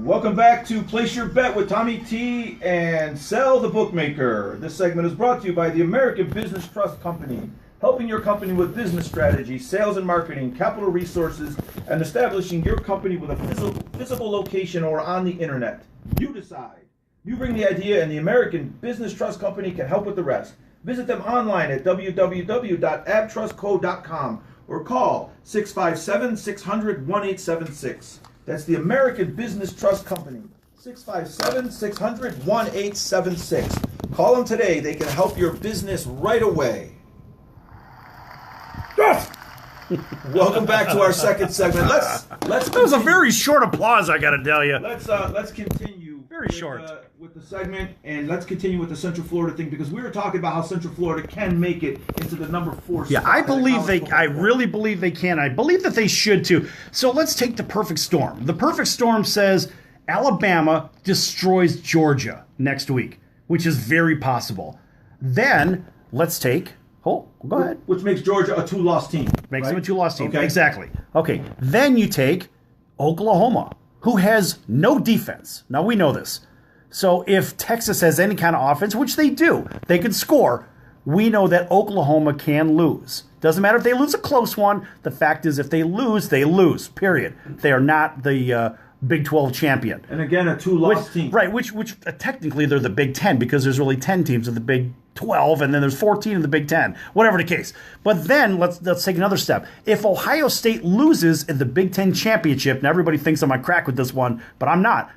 Welcome back to Place Your Bet with Tommy T and Sell the Bookmaker. This segment is brought to you by the American Business Trust Company, helping your company with business strategy, sales and marketing, capital resources, and establishing your company with a physical location or on the internet. You decide. You bring the idea, and the American Business Trust Company can help with the rest. Visit them online at www.abtrustco.com or call 657-600-1876. That's the American Business Trust Company, 657-600-1876. Call them today. They can help your business right away. Yes! Welcome back to our second segment. Let's. That was a very short applause, I got to tell you. Let's continue. Very short with the segment, and let's continue with the Central Florida thing because we were talking about how Central Florida can make it into the number 4 spot. Yeah, I really believe they can. I believe that they should too. So let's take the perfect storm. The perfect storm says Alabama destroys Georgia next week, which is very possible. Then let's take. Oh, go ahead. Which makes Georgia a 2-loss team. Makes them a 2-loss team. Okay. Exactly. Okay. Then you take Oklahoma, who has no defense. Now, we know this. So if Texas has any kind of offense, which they do, they can score, we know that Oklahoma can lose. Doesn't matter if they lose a close one. The fact is, if they lose, period. They are not the Big 12 champion. And again, a 2-loss team. Right, which technically they're the Big 10 because there's really 10 teams in the Big 12 and then there's 14 in the Big 10, whatever the case. But then let's take another step. If Ohio State loses in the Big 10 championship, and everybody thinks I'm on crack with this one, but I'm not.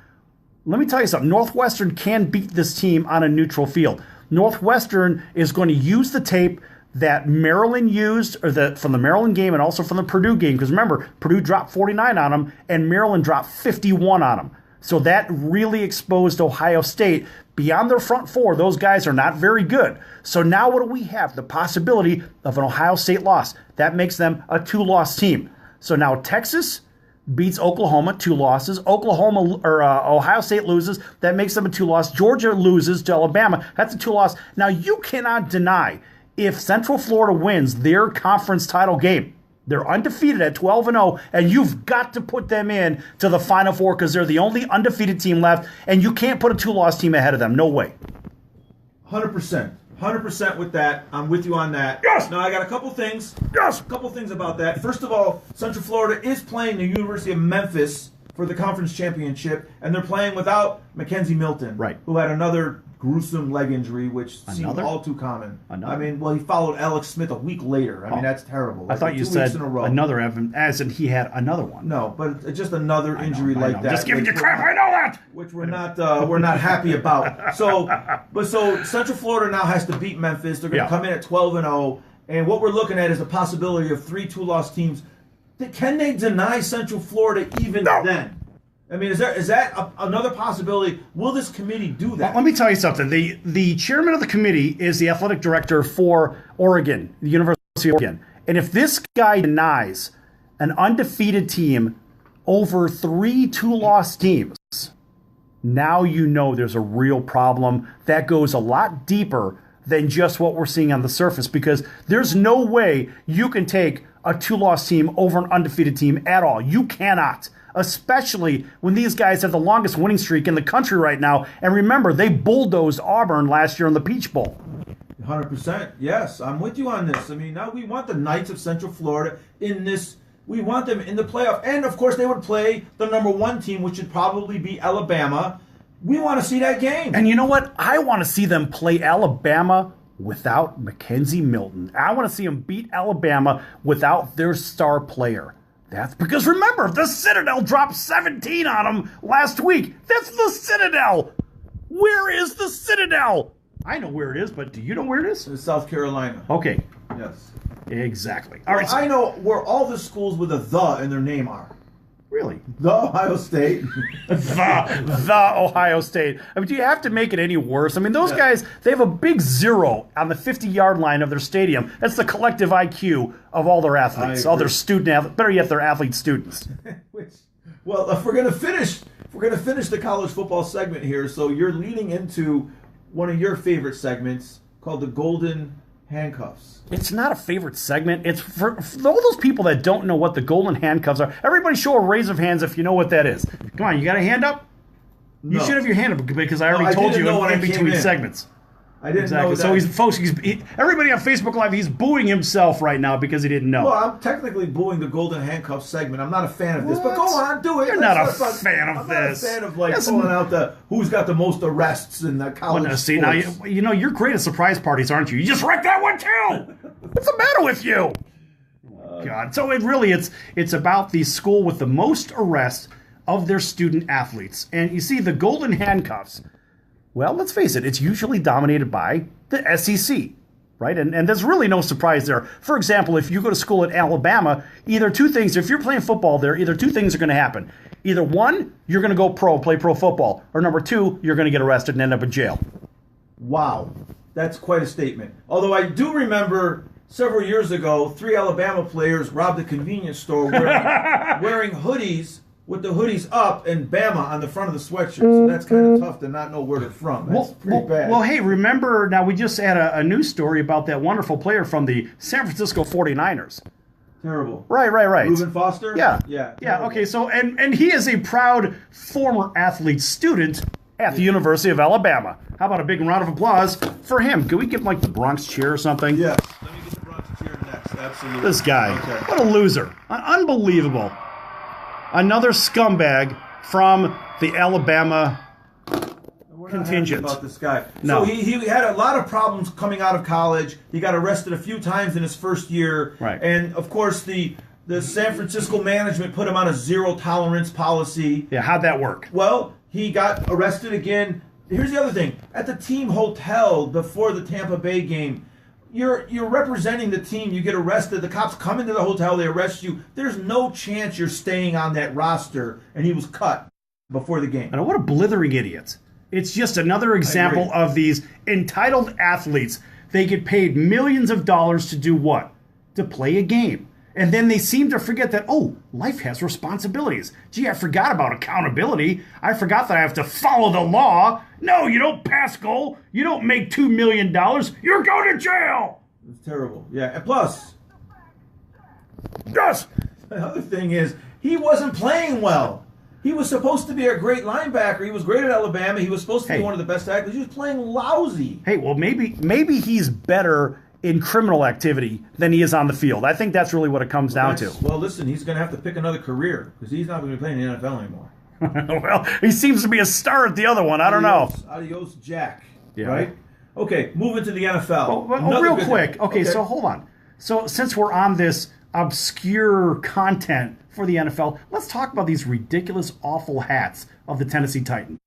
Let me tell you something. Northwestern can beat this team on a neutral field. Northwestern is going to use the tape that Maryland used, or from the Maryland game and also from the Purdue game, because remember, Purdue dropped 49 on them and Maryland dropped 51 on them. So that really exposed Ohio State. Beyond their front four, those guys are not very good. So now what do we have? The possibility of an Ohio State loss. That makes them a 2-loss team. So now Texas beats Oklahoma, 2 losses. Ohio State loses. That makes them a 2-loss. Georgia loses to Alabama. That's a 2-loss. Now you cannot deny if Central Florida wins their conference title game, they're undefeated at 12-0, and you've got to put them in to the Final Four because they're the only undefeated team left, and you can't put a 2-loss team ahead of them. No way. 100%. 100% with that. I'm with you on that. Yes! Now, I got a couple things. Yes! A couple things about that. First of all, Central Florida is playing the University of Memphis for the conference championship, and they're playing without Mackenzie Milton, right, who had another gruesome leg injury, which seemed all too common. I mean, well, he followed Alex Smith a week later. I mean, that's terrible. I thought you said another, as in he had another one. No, but it's just another injury like that. Just giving you crap. I know that. Which we're not happy about. So Central Florida now has to beat Memphis. They're going to come in at 12-0, and what we're looking at is the possibility of 3 2-loss teams. Can they deny Central Florida even then? I mean, is that another possibility? Will this committee do that? Well, let me tell you something. The chairman of the committee is the athletic director for Oregon, the University of Oregon. And if this guy denies an undefeated team over 3 2-loss teams, now you know there's a real problem that goes a lot deeper than just what we're seeing on the surface, because there's no way you can take a 2-loss team over an undefeated team at all. You cannot. Especially when these guys have the longest winning streak in the country right now. And remember, they bulldozed Auburn last year in the Peach Bowl. 100%. Yes, I'm with you on this. I mean, now we want the Knights of Central Florida in this. We want them in the playoff. And, of course, they would play the number 1 team, which would probably be Alabama. We want to see that game. And you know what? I want to see them play Alabama without Mackenzie Milton. I want to see them beat Alabama without their star player. That's because, remember, the Citadel dropped 17 on them last week. That's the Citadel. Where is the Citadel? I know where it is, but do you know where it is? In South Carolina. Okay. Yes. Exactly. All right. So I know where all the schools with a "the" in their name are. Really? The Ohio State. the Ohio State. I mean, do you have to make it any worse? I mean, those guys, they have a big 0 on the 50-yard line of their stadium. That's the collective IQ of all their athletes, all their better yet, their athlete students. Well, if we're going to finish the college football segment here, so you're leading into one of your favorite segments called the Golden Handcuffs. It's not a favorite segment. It's for all those people that don't know what the golden handcuffs are. Everybody show a raise of hands if you know what that is. Come on, you got a hand up? You No. should have your hand up because I already I told didn't you know when in I came between in. segments. I didn't know Exactly. that. So everybody on Facebook Live, he's booing himself right now because he didn't know. Well, I'm technically booing the golden handcuff segment. I'm not a fan of this, but What? go on, do it. You're That's not a fun. fan of I'm this. not a fan of like Yes, pulling out the who's got the most arrests in the college Well, see, now sports. you know you're great at surprise parties, aren't you? You just wrecked that one too. What's the matter with you? God. So it's about the school with the most arrests of their student athletes, and you see the golden handcuffs. Well, let's face it, it's usually dominated by the SEC, right? And there's really no surprise there. For example, if you go to school at Alabama, either two things, if you're playing football there, either two things are going to happen. Either one, you're going to go pro, play pro football, or number two, you're going to get arrested and end up in jail. Wow, that's quite a statement. Although I do remember several years ago, 3 Alabama players robbed a convenience store wearing hoodies with the hoodies up and Bama on the front of the sweatshirt. So that's kind of tough to not know where they're from. That's pretty bad. Well, hey, remember, now we just had a news story about that wonderful player from the San Francisco 49ers. Terrible. Right. Reuben Foster? Yeah. Yeah. Yeah, okay, so, and he is a proud former athlete student at the University of Alabama. How about a big round of applause for him? Can we give him, like, the Bronx cheer or something? Yes. Let me get the Bronx cheer next. Absolutely. This guy. Okay. What a loser. Unbelievable. Another scumbag from the Alabama We're not contingent. happy about this guy. No. So he had a lot of problems coming out of college. He got arrested a few times in his first year. Right. And, of course, the San Francisco management put him on a zero-tolerance policy. Yeah, how'd that work? Well, he got arrested again. Here's the other thing. At the team hotel before the Tampa Bay game, you're representing the team. You get arrested. The cops come into the hotel. They arrest you. There's no chance you're staying on that roster. And he was cut before the game. And what a blithering idiot. It's just another example of these entitled athletes. They get paid millions of dollars to do what? To play a game. And then they seem to forget that, oh, life has responsibilities. Gee, I forgot about accountability. I forgot that I have to follow the law. No, you don't pass goal. You don't make $2 million. You're going to jail. It's terrible. Yeah. And plus, Yes. the other thing is, he wasn't playing well. He was supposed to be a great linebacker. He was great at Alabama. He was supposed to be one of the best athletes. He was playing lousy. Hey, well, maybe he's better in criminal activity than he is on the field. I think that's really what it comes down to. Well, listen, he's going to have to pick another career because he's not going to be playing in the NFL anymore. Well, he seems to be a star at the other one. I don't know. Adios, Jack. Yeah. Right? Okay, moving to the NFL. Well, real good quick. thing. Okay, so hold on. So since we're on this obscure content for the NFL, let's talk about these ridiculous, awful hats of the Tennessee Titans.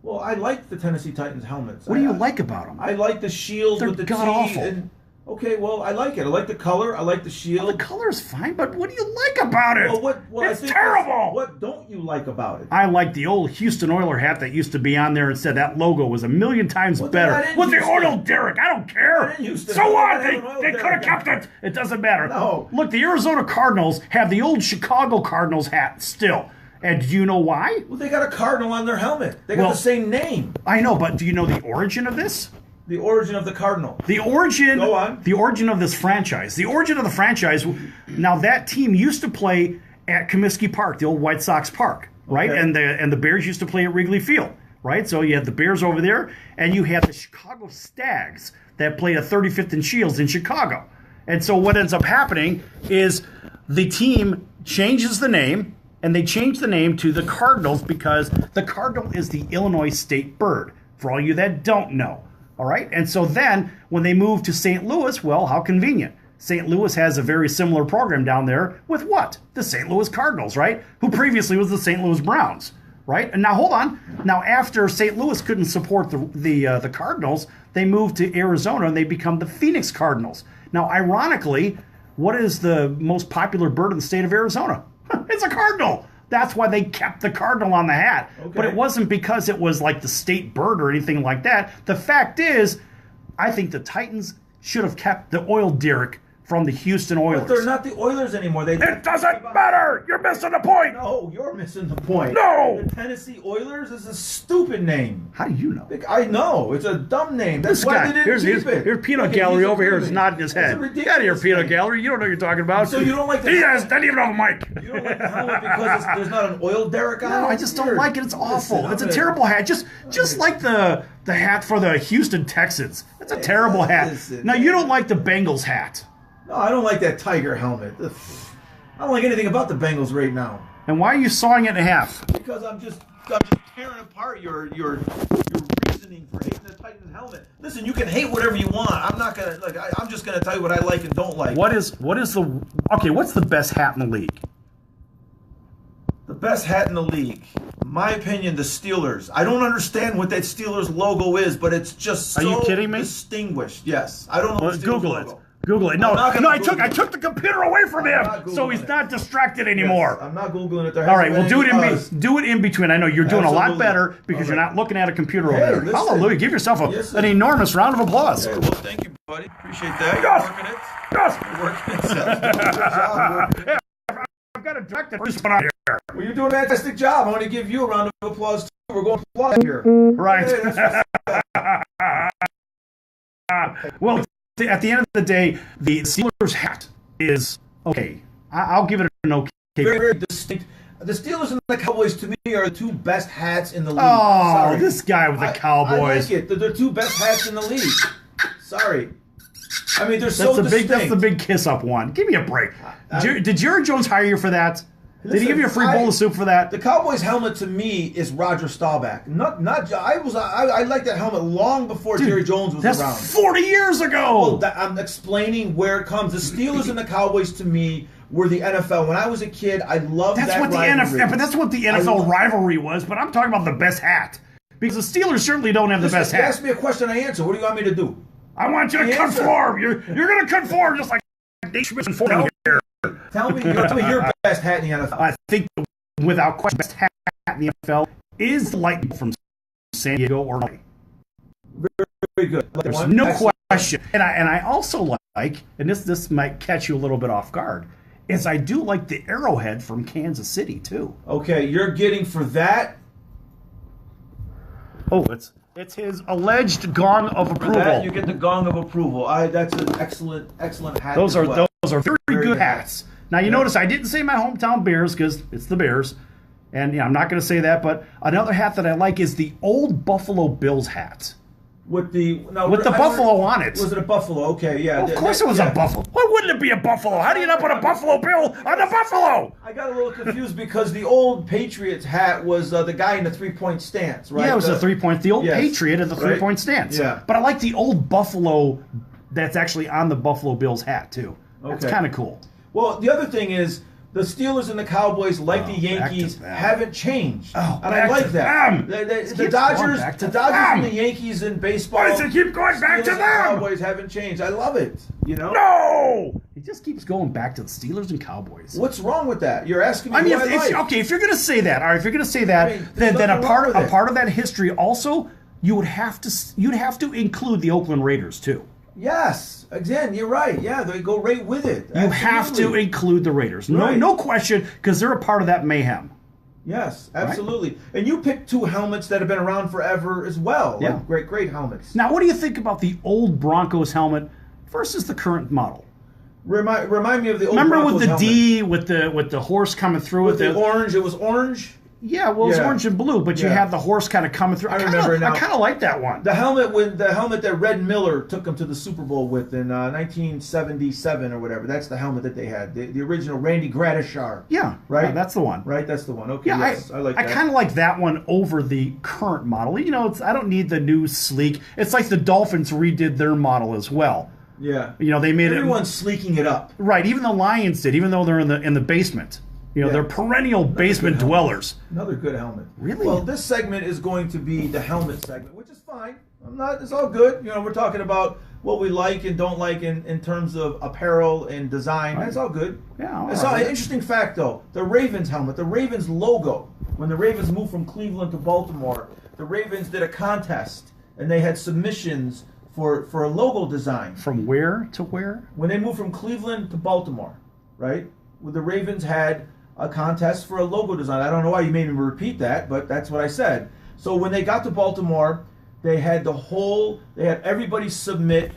Well, I like the Tennessee Titans helmets. What do you like about them? I like the shield They're with the T. god-awful. And, okay, well, I like it. I like the color. I like the shield. The color's fine, but what do you like about it? Well, it's terrible. What don't you like about it? I like the old Houston Oiler hat that used to be on there and said that logo was a million times Well, they're not better. in With the Houston. oil derrick, I don't care. They're in Houston. So They're what? not having oil They could have derrick. kept it. It doesn't matter. No. Look, the Arizona Cardinals have the old Chicago Cardinals hat still. And do you know why? Well, they got a cardinal on their helmet. They got Well- the same name. I know, but do you know the origin of this? The origin of the cardinal. The origin. Go on. The origin of this franchise. The origin of the franchise. Now that team used to play at Comiskey Park, the old White Sox Park, right? Okay. And the Bears used to play at Wrigley Field, right? So you had the Bears over there, and you had the Chicago Stags that played at 35th and Shields in Chicago. And so what ends up happening is the team changes the name, and they change the name to the Cardinals because the cardinal is the Illinois state bird, for all you that don't know. All right? And so then when they move to St. Louis, well, how convenient. St. Louis has a very similar program down there with what? The St. Louis Cardinals, right? Who previously was the St. Louis Browns, right? And now hold on. Now after St. Louis couldn't support the Cardinals, they moved to Arizona and they become the Phoenix Cardinals. Now, ironically, what is the most popular bird in the state of Arizona? It's a cardinal. That's why they kept the cardinal on the hat. Okay. But it wasn't because it was like the state bird or anything like that. The fact is, I think the Titans should have kept the oil derrick from the Houston Oilers. But they're not the Oilers anymore. It doesn't matter. You're missing the point. No, you're missing the point. No. The Tennessee Oilers is a stupid name. How do you know? I know. It's a dumb name. That's This why guy. they didn't keep it. Here's Peanut Okay, Gallery he's over here is agreeing. nodding his It's a head. ridiculous Get out of here, Peanut name. Gallery. You don't know what you're talking about. So you don't like the He helmet? doesn't even have a mic. You don't like the helmet because there's not an oil derrick on it? No, I just don't Weird. like it. It's awful. Listen, It's a I'm terrible hat. Just like the hat for the Houston Texans. It's a terrible hat. Listen. Now, you don't like the Bengals hat. No, I don't like that tiger helmet. Ugh. I don't like anything about the Bengals right now. And why are you sawing it in half? Because I'm just tearing apart your reasoning for hating the Titans helmet. Listen, you can hate whatever you want. I'm not gonna I'm just gonna tell you what I like and don't like. What's the best hat in the league? The best hat in the league, in my opinion, the Steelers. I don't understand what that Steelers logo is, but it's just so Are you kidding me? distinguished. Yes, I don't know. Well, the Steelers Google it. logo. Google it. No, I'm not gonna I Google it. took the computer away from I'm him, not so Googling he's it. not distracted Yes, anymore. I'm not Googling it. There All right, hasn't well, been any buzz. do it in between. I know you're doing a lot Absolutely. better because you're Okay. not looking at a computer Hey, over there. listen. Hallelujah! Give yourself Listen. an enormous round of applause. Okay, well, thank you, buddy. Appreciate that. Yes. You're working it. Yes, You're working it. Good job working it. I've got a direct first one out here. Well, you're doing a fantastic job. I want to give you a round of applause, too. We're going to applause here. Right. Hey, that's Well, at the end of the day, the Steelers hat is okay. I'll give it an okay. very, very distinct. The Steelers and the Cowboys, to me, are the two best hats in the league. Oh, Sorry. this guy with the Cowboys. I like it. They're the two best hats in the league. Sorry. I mean, they're so distinct. That's the big kiss up one. Give me a break. Did Jerry Jones hire you for that? Did he give you a free bowl of soup for that? The Cowboys helmet to me is Roger Staubach. I liked that helmet long before Jerry Jones was That's around. 40 years ago. Well, I'm explaining where it comes. The Steelers and the Cowboys to me were the NFL. When I was a kid, I loved That's that what the rivalry. NFL. But that's what the NFL rivalry was. But I'm talking about the best hat because the Steelers certainly don't have the best You hat. asked me a question, I answer. What do you want me to do? I want you to Answer. conform. You're going to conform just like Nate Schmidt conformed here. Tell me your best hat in the NFL. I think without question, the best hat in the NFL is the Lightning from San Diego or LA. Very good. There's One, no excellent. question. And I also like, and this might catch you a little bit off guard, is I do like the arrowhead from Kansas City too. Okay, you're getting for that. Oh, it's his alleged gong of For approval. that, you get the gong of approval. That's an excellent hat. Those as are well. those are very, Very good good hats. Now you notice I didn't say my hometown Bears because it's the Bears, and I'm not going to say that. But another hat that I like is the old Buffalo Bills hat with the buffalo on it. Was it a buffalo? Okay, yeah. Of course it was a buffalo. Why wouldn't it be a buffalo? How do you not put a buffalo bill on the buffalo? I got a little confused because the old Patriots hat was the guy in the 3-point stance, right? Yeah, it was a 3-point. The old Yes. Patriot at the Right. 3-point stance. Yeah. But I like the old buffalo that's actually on the Buffalo Bills hat too. That's Okay. kind of cool. Well, the other thing is the Steelers and the Cowboys, like the back to Yankees, them. haven't changed, Oh, and I back like to that. them. The Keeps Dodgers, going back to the Dodgers and them. the Yankees in baseball. Why does it keep going back to Steelers and them? Cowboys haven't changed. I love it. You know. No! It just keeps going back to the Steelers and Cowboys. What's wrong with that? You're asking me. I mean, what I like. if you're going to say that, all right, if you're going to say that, I mean, there's then a nothing wrong with it. part of that history also you'd have to include the Oakland Raiders too. Yes, again, you're right. Yeah, they go right with it. You have to include the Raiders. Right. No question, because they're a part of that mayhem. Yes, absolutely. And you picked two helmets that have been around forever as well. Yeah. Like great helmets. Now, what do you think about the old Broncos helmet versus the current model? Remind me of the old Remember Broncos with the helmet. D with the horse coming through With the orange, it was orange. Yeah, well, it's Yeah. orange and blue, but you Yeah. had the horse kind of coming through. I remember now. I kind of like that one. The helmet that Red Miller took them to the Super Bowl with in 1977 or whatever. That's the helmet that they had. The original Randy Gradishar. Yeah, Right? yeah, that's the one. Right, that's the one. Okay, Yeah, yes, I like that. I kind of like that one over the current model. You know, I don't need the new sleek. It's like the Dolphins redid their model as well. Yeah. You know, they made Everyone's sleeking it up. right. Even the Lions did, even though they're in the basement. You know, Yeah. they're perennial basement good helmet. dwellers. Another good helmet. Really? Well, this segment is going to be the helmet segment, which is fine. It's all good. You know, we're talking about what we like and don't like in terms of apparel and design. That's all good. Yeah, all It's right. an interesting fact, though. The Ravens helmet, the Ravens logo, when the Ravens moved from Cleveland to Baltimore, the Ravens did a contest, and they had submissions for a logo design. From where to where? When they moved from Cleveland to Baltimore, right? Well, the Ravens had a contest for a logo design. I don't know why you made me repeat that, but that's what I said. So when they got to Baltimore, they had everybody submit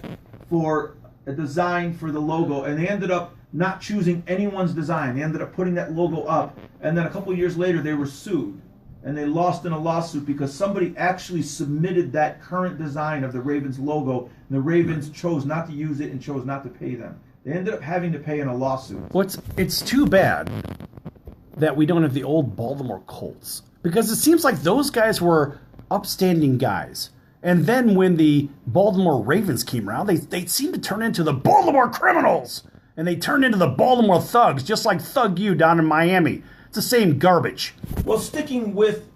for a design for the logo, and they ended up not choosing anyone's design. They ended up putting that logo up, and then a couple of years later they were sued, and they lost in a lawsuit because somebody actually submitted that current design of the Ravens logo, and the Ravens chose not to use it and chose not to pay them. They ended up having to pay in a lawsuit. Well, it's too bad that we don't have the old Baltimore Colts, because it seems like those guys were upstanding guys. And then when the Baltimore Ravens came around, they seemed to turn into the Baltimore Criminals. And they turned into the Baltimore Thugs, just like Thug U down in Miami. It's the same garbage. Well, sticking with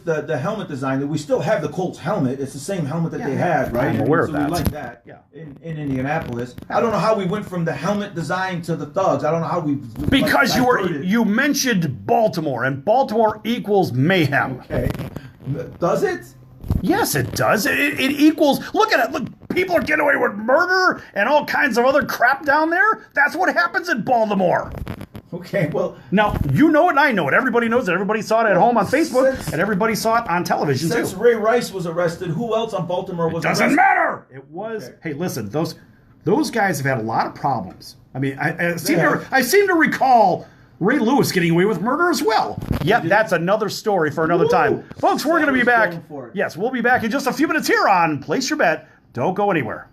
the helmet design, that we still have the Colts helmet. It's the same helmet that they had, right? I'm aware of so that. we like that in Indianapolis. I don't know how we went from the helmet design to the Thugs. I don't know how we... Because you mentioned Baltimore, and Baltimore equals mayhem. Okay. Does it? Yes, it does. It equals... Look at it. Look, people are getting away with murder and all kinds of other crap down there. That's what happens in Baltimore. Okay, well... Now, you know it and I know it. Everybody knows it. Everybody saw it at home on Facebook, and everybody saw it on television, since too. Ray Rice was arrested, who else on Baltimore was arrested? Doesn't matter! It was... Okay. Hey, listen, those guys have had a lot of problems. I mean, I seem to recall Ray Lewis getting away with murder as well. Yep, that's another story for another time. Folks, we're going to be back. Yes, we'll be back in just a few minutes here on Place Your Bet. Don't go anywhere.